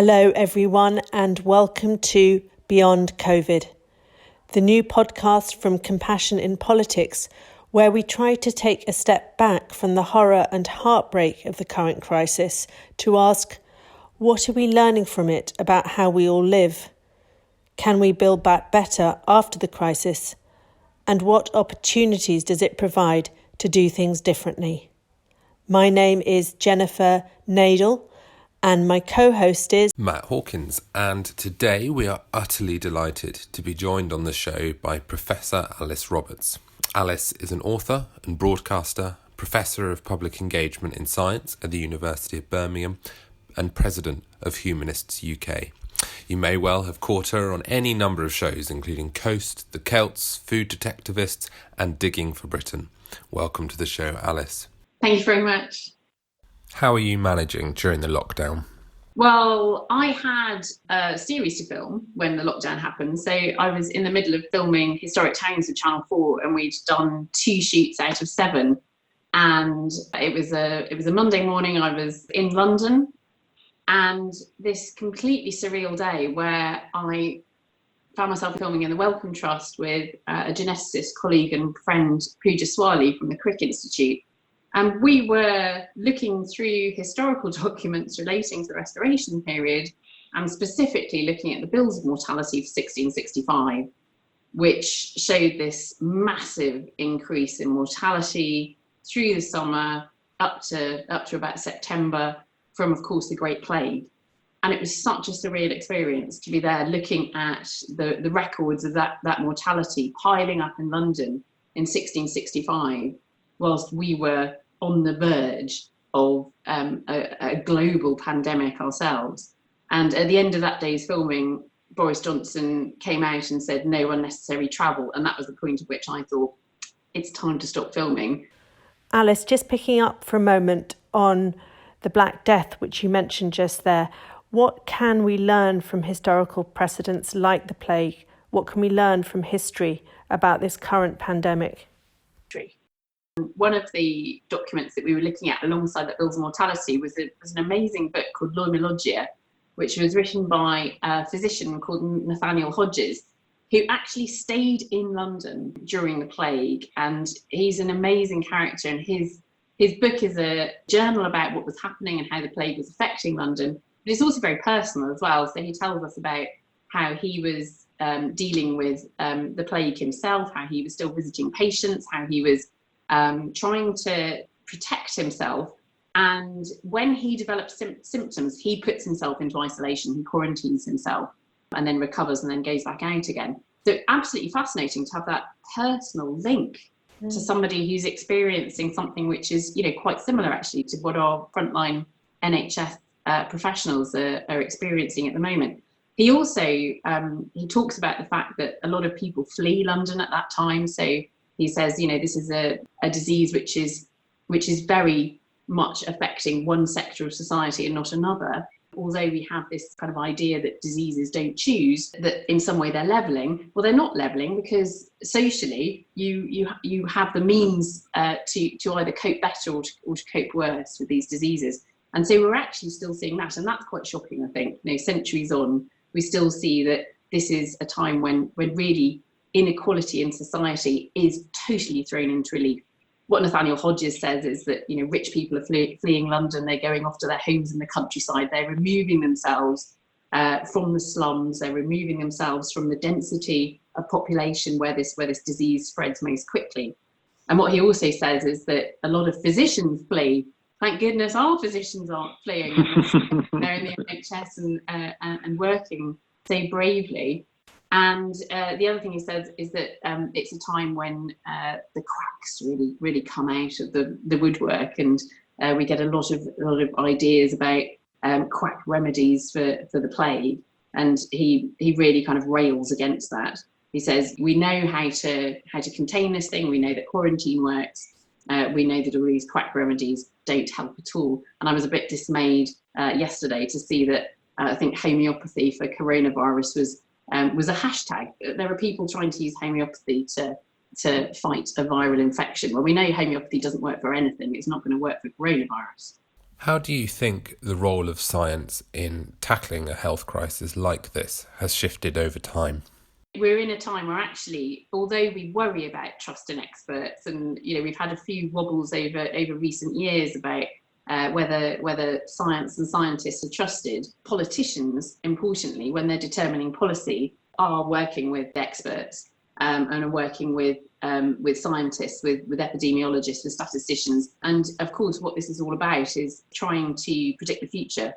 Hello everyone and welcome to Beyond COVID, the new podcast from Compassion in Politics, where we try to take a step back from the horror and heartbreak of the current crisis to ask, what are we learning from it about how we all live? Can we build back better after the crisis? And what opportunities does it provide to do things differently? My name is Jennifer Nadel, and my co-host is Matt Hawkins, and today we are utterly delighted to be joined on the show by Professor Alice Roberts. Alice is an author and broadcaster, Professor of Public Engagement in Science at the University of Birmingham, and President of Humanists UK. You may well have caught her on any number of shows, including Coast, The Celts, Food Detectivists, and Digging for Britain. Welcome to the show, Alice. Thank you very much. How are you managing during the lockdown? Well, I had a series to film when the lockdown happened. So I was in the middle of filming Historic Towns with Channel 4, and we'd done 2 shoots out of 7. And it was a Monday morning. I was in London, and this completely surreal day where I found myself filming in the Wellcome Trust with a geneticist colleague and friend, Pooja Swali from the Crick Institute. And we were looking through historical documents relating to the restoration period, and specifically looking at the bills of mortality for 1665, which showed this massive increase in mortality through the summer up to about September from, of course, the Great Plague. And it was such a surreal experience to be there looking at the records of that mortality piling up in London in 1665, whilst we were on the verge of a global pandemic ourselves. And at the end of that day's filming, Boris Johnson came out and said no unnecessary travel. And that was the point at which I thought, it's time to stop filming. Alice, just picking up for a moment on the Black Death, which you mentioned just there. What can we learn from historical precedents like the plague? What can we learn from history about this current pandemic? One of the documents that we were looking at alongside the bills of mortality was an amazing book called Loimologia, which was written by a physician called Nathaniel Hodges, who actually stayed in London during the plague. And he's an amazing character. And his book is a journal about what was happening and how the plague was affecting London. But it's also very personal as well. So he tells us about how he was dealing with the plague himself, how he was still visiting patients, how he was trying to protect himself. And when he develops symptoms, he puts himself into isolation, he quarantines himself, and then recovers and then goes back out again. So absolutely fascinating to have that personal link to somebody who's experiencing something which is, quite similar actually to what our frontline NHS professionals are experiencing at the moment. He also, he talks about the fact that a lot of people flee London at that time. So he says, this is a disease which is very much affecting one sector of society and not another. Although we have this kind of idea that diseases don't choose, that in some way they're levelling. Well, they're not levelling, because socially you have the means to either cope better or to cope worse with these diseases. And so we're actually still seeing that, and that's quite shocking, I think. Centuries on, we still see that this is a time when really inequality in society is totally thrown into relief. What Nathaniel Hodges says is that rich people are fleeing London. They're going off to their homes in the countryside. They're removing themselves from the slums. They're removing themselves from the density of population where this disease spreads most quickly. And what he also says is that a lot of physicians flee. Thank goodness our physicians aren't fleeing. They're in the NHS and working so bravely. And the other thing he says is that it's a time when the quacks really come out of the woodwork, and we get a lot of ideas about quack remedies for the plague. And he really kind of rails against that. He says we know how to contain this thing. We know that quarantine works. We know that all these quack remedies don't help at all. And I was a bit dismayed yesterday to see that I think homeopathy for coronavirus was a hashtag. There are people trying to use homeopathy to fight a viral infection. Well, we know homeopathy doesn't work for anything. It's not going to work for coronavirus. How do you think the role of science in tackling a health crisis like this has shifted over time? We're in a time where actually, although we worry about trust in experts, and we've had a few wobbles over recent years about whether science and scientists are trusted, politicians, importantly, when they're determining policy, are working with experts and are working with scientists, with epidemiologists, with statisticians. And of course, what this is all about is trying to predict the future.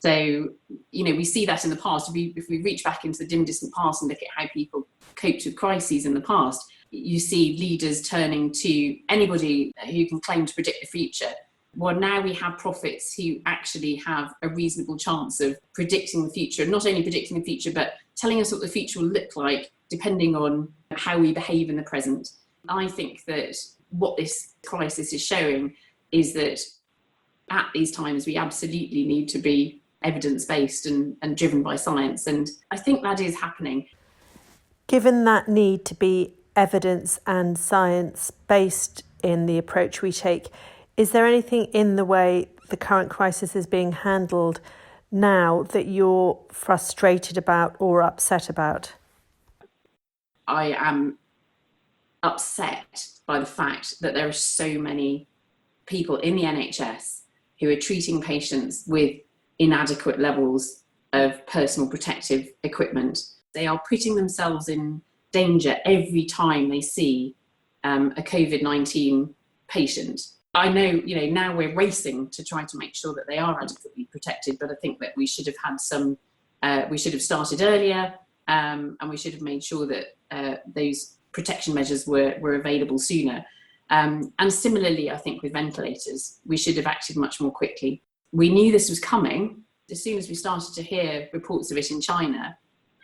So, we see that in the past. If we reach back into the dim, distant past and look at how people coped with crises in the past, you see leaders turning to anybody who can claim to predict the future. Well, now we have prophets who actually have a reasonable chance of predicting the future, not only predicting the future, but telling us what the future will look like, depending on how we behave in the present. I think that what this crisis is showing is that at these times, we absolutely need to be evidence-based and driven by science. And I think that is happening. Given that need to be evidence and science-based in the approach we take, is there anything in the way the current crisis is being handled now that you're frustrated about or upset about? I am upset by the fact that there are so many people in the NHS who are treating patients with inadequate levels of personal protective equipment. They are putting themselves in danger every time they see a COVID-19 patient. I know, now we're racing to try to make sure that they are adequately protected, but I think that we should have had we should have started earlier, and we should have made sure that those protection measures were available sooner. And similarly, I think with ventilators, we should have acted much more quickly. We knew this was coming. As soon as we started to hear reports of it in China,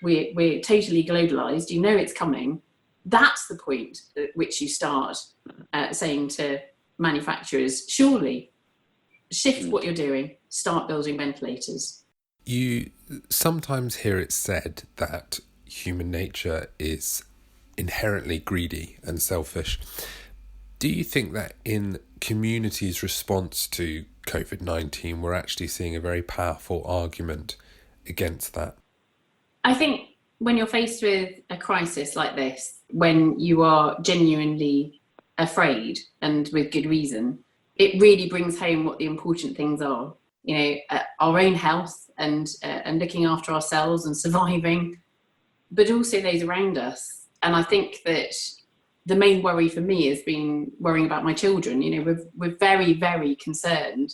we're totally globalized. It's coming. That's the point at which you start saying to manufacturers, surely shift what you're doing, start building ventilators. You sometimes hear it said that human nature is inherently greedy and selfish. Do you think that in communities' response to COVID-19, we're actually seeing a very powerful argument against that? I think when you're faced with a crisis like this, when you are genuinely afraid and with good reason, it really brings home what the important things are. Our own health and looking after ourselves and surviving, but also those around us. And I think that the main worry for me has been worrying about my children. We're very, very concerned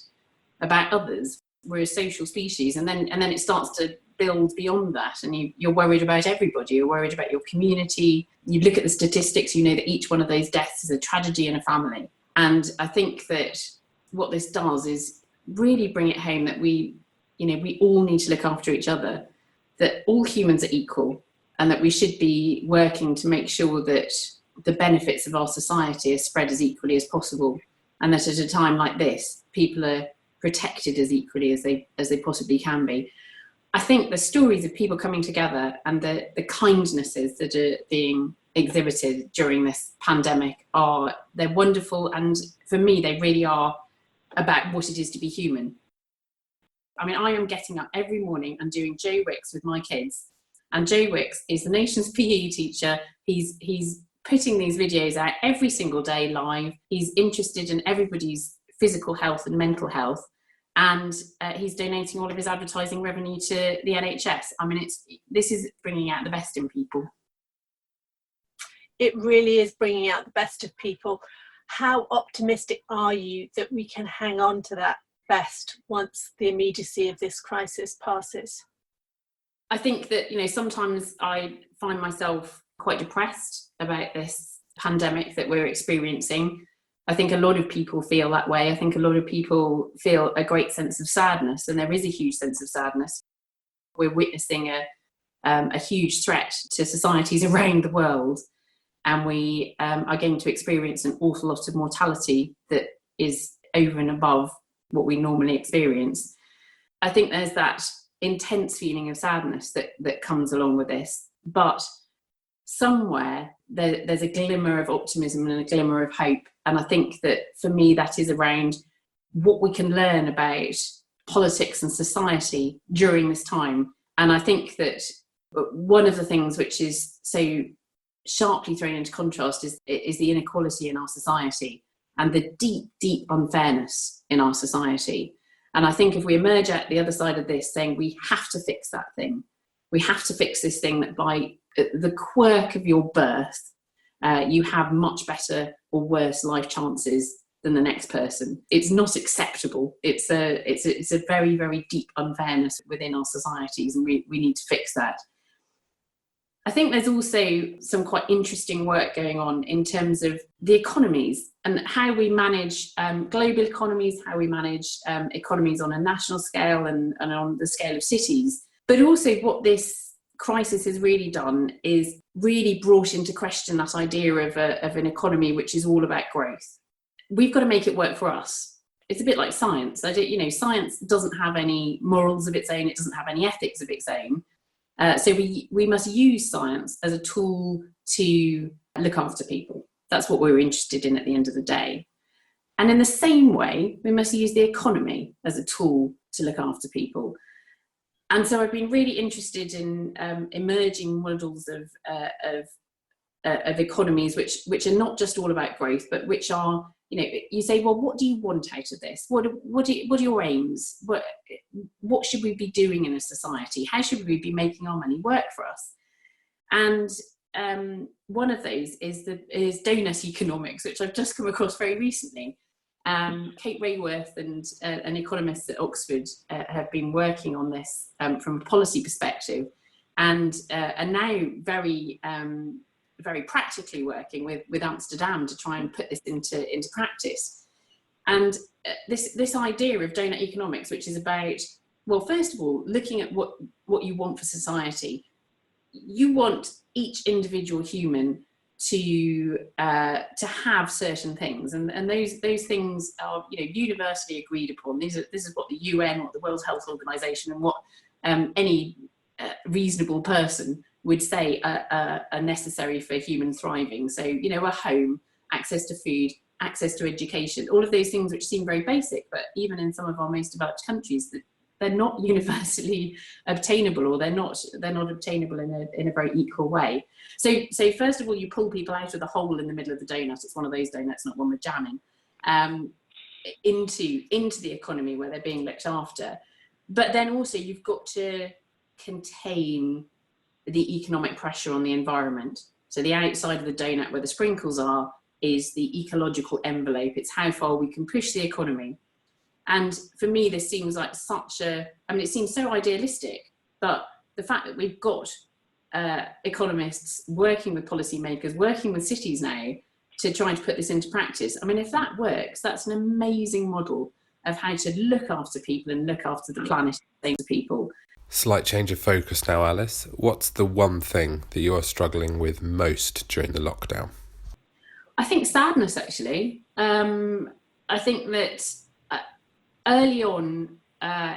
about others. We're a social species, and then it starts to build beyond that, and you're worried about everybody. You're worried about your community. You look at the statistics, that each one of those deaths is a tragedy in a family. And I think that what this does is really bring it home that we all need to look after each other, that all humans are equal, and that we should be working to make sure that the benefits of our society are spread as equally as possible, and that at a time like this, people are protected as equally as they possibly can be. I think the stories of people coming together and the kindnesses that are being exhibited during this pandemic they're wonderful, and for me, they really are about what it is to be human. I am getting up every morning and doing Joe Wicks with my kids, and Joe Wicks is the nation's PE teacher. He's putting these videos out every single day live. He's interested in everybody's physical health and mental health, and he's donating all of his advertising revenue to the NHS. This is bringing out the best in people. It really is bringing out the best of people. How optimistic are you that we can hang on to that best once the immediacy of this crisis passes? I think that, sometimes I find myself quite depressed about this pandemic that we're experiencing. I think a lot of people feel that way. I think a lot of people feel a great sense of sadness, and there is a huge sense of sadness. We're witnessing a huge threat to societies around the world, and we are going to experience an awful lot of mortality that is over and above what we normally experience. I think there's that intense feeling of sadness that comes along with this, but somewhere there's a glimmer of optimism and a glimmer of hope. And I think that for me, that is around what we can learn about politics and society during this time. And I think that one of the things which is so sharply thrown into contrast is the inequality in our society and the deep, deep unfairness in our society. And I think if we emerge at the other side of this saying we have to fix that thing, we have to fix this thing that by the quirk of your birth, you have much better or worse life chances than the next person. It's not acceptable. It's a very, very deep unfairness within our societies, and we need to fix that. I think there's also some quite interesting work going on in terms of the economies and how we manage global economies, how we manage economies on a national scale and on the scale of cities. But also what this crisis has really done is really brought into question that idea of an economy which is all about growth. We've got to make it work for us. It's a bit like science. Science doesn't have any morals of its own. It doesn't have any ethics of its own. So we must use science as a tool to look after people. That's what we're interested in at the end of the day. And in the same way, we must use the economy as a tool to look after people. And so I've been really interested in emerging models of economies which are not just all about growth, but which are, you say, well, what do you want out of this? What are your aims? What should we be doing in a society? How should we be making our money work for us? And one of those is donut economics, which I've just come across very recently. Kate Rayworth and an economist at Oxford have been working on this from a policy perspective, and are now very practically working with Amsterdam to try and put this into practice. And this idea of donut economics, which is about, well, first of all, looking at what you want for society. You want each individual human to have certain things, and those things are universally agreed upon. This is what the UN, what the World Health Organization, and what any reasonable person would say are necessary for human thriving. So a home, access to food, access to education, all of those things which seem very basic, but even in some of our most developed countries, they're not universally obtainable, or they're not obtainable in a very equal way. So first of all, you pull people out of the hole in the middle of the donut. It's one of those donuts, not one with jam in, into the economy where they're being looked after. But then also you've got to contain the economic pressure on the environment. So the outside of the donut where the sprinkles are is the ecological envelope. It's how far we can push the economy. And for me, this seems like it seems so idealistic, but the fact that we've got economists working with policymakers, working with cities now to try to put this into practice. I mean, if that works, that's an amazing model of how to look after people and look after the planet and people. Slight change of focus now, Alice. What's the one thing that you are struggling with most during the lockdown? I think sadness, actually. I think that early on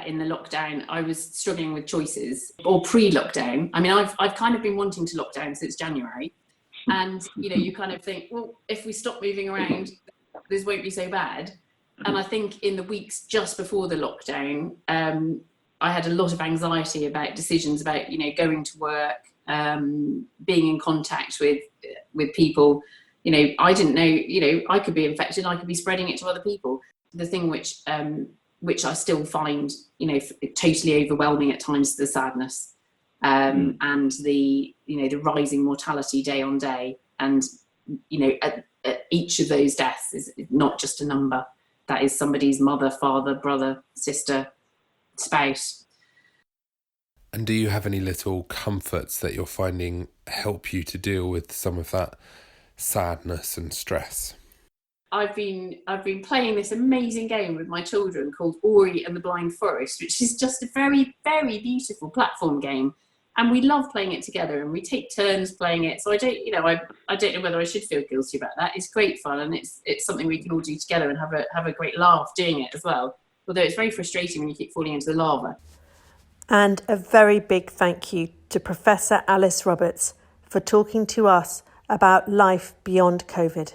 in the lockdown, I was struggling with choices, or pre-lockdown. I mean, I've kind of been wanting to lock down since January. And, you kind of think, well, if we stop moving around, this won't be so bad. And I think in the weeks just before the lockdown, I had a lot of anxiety about decisions about, going to work, being in contact with people. I didn't know, I could be infected, I could be spreading it to other people. The thing which I still find, totally overwhelming at times, the sadness and the rising mortality day on day. And, at each of those deaths is not just a number. That is somebody's mother, father, brother, sister, spouse. And do you have any little comforts that you're finding help you to deal with some of that sadness and stress? I've been playing this amazing game with my children called Ori and the Blind Forest, which is just a very, very beautiful platform game. And we love playing it together, and we take turns playing it. So I don't know whether I should feel guilty about that. It's great fun, and it's something we can all do together and have a great laugh doing it as well. Although it's very frustrating when you keep falling into the lava. And a very big thank you to Professor Alice Roberts for talking to us about life beyond COVID.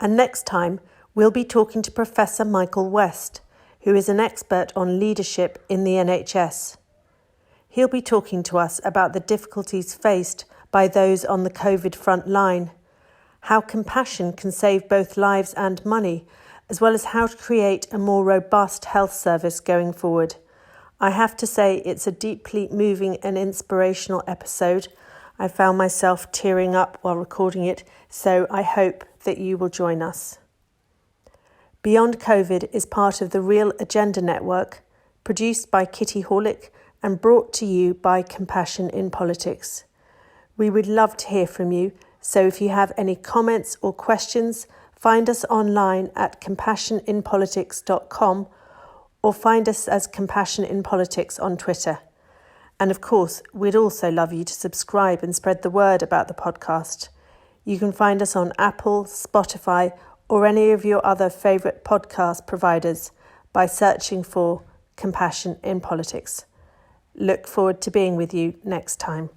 And next time, We'll be talking to Professor Michael West, who is an expert on leadership in the NHS. He'll be talking to us about the difficulties faced by those on the COVID front line, how compassion can save both lives and money, as well as how to create a more robust health service going forward. I have to say it's a deeply moving and inspirational episode. I found myself tearing up while recording it, so I hope that you will join us. Beyond COVID is part of the Real Agenda Network, produced by Kitty Horlick and brought to you by Compassion in Politics. We would love to hear from you, so if you have any comments or questions, find us online at compassioninpolitics.com or find us as Compassion in Politics on Twitter. And of course, we'd also love you to subscribe and spread the word about the podcast. You can find us on Apple, Spotify, or any of your other favourite podcast providers by searching for Compassion in Politics. Look forward to being with you next time.